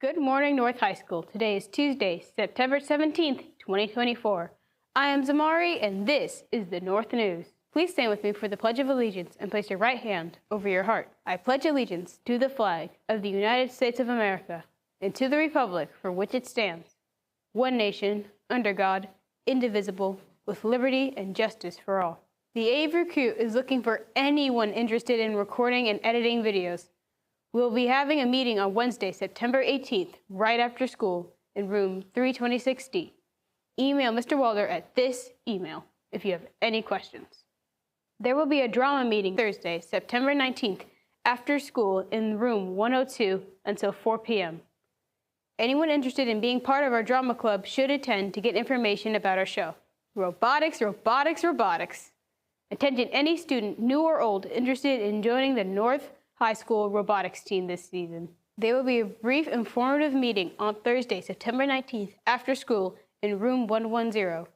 Good morning, North High School. Today is Tuesday, September 17th, 2024. I am Zamari, and this is the North News. Please stand with me for the Pledge of Allegiance and place your right hand over your heart. I pledge allegiance to the flag of the United States of America and to the republic for which it stands, one nation, under God, indivisible, with liberty and justice for all. The AVE Recruit is looking for anyone interested in recording and editing videos. We'll be having a meeting on Wednesday, September 18th, right after school in room 326D. Email Mr. Walder at this email if you have any questions. There will be a drama meeting Thursday, September 19th, after school in room 102 until 4 p.m. Anyone interested in being part of our drama club should attend to get information about our show. Robotics, robotics, robotics. Attention any student, new or old, interested in joining the North High School robotics team this season. There will be a brief informative meeting on Thursday, September 19th, after school in room 110.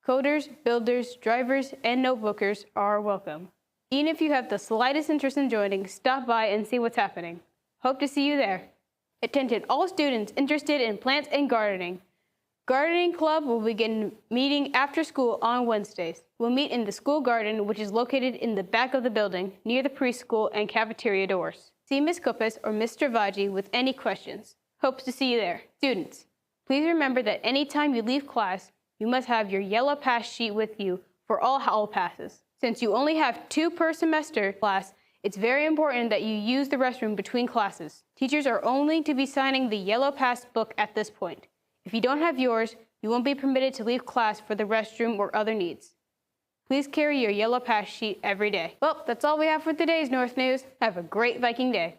Coders, builders, drivers, and notebookers are welcome. Even if you have the slightest interest in joining, stop by and see what's happening. Hope to see you there. Attention all students interested in plants and gardening. Gardening Club will begin meeting after school on Wednesdays. We'll meet in the school garden, which is located in the back of the building, near the preschool and cafeteria doors. See Ms. Kopis or Mr. Vaji with any questions. Hopes to see you there. Students, please remember that anytime you leave class, you must have your yellow pass sheet with you for all hall passes. Since you only have 2 per semester class, it's very important that you use the restroom between classes. Teachers are only to be signing the yellow pass book at this point. If you don't have yours, you won't be permitted to leave class for the restroom or other needs. Please carry your yellow pass sheet every day. Well, that's all we have for today's North News. Have a great Viking day.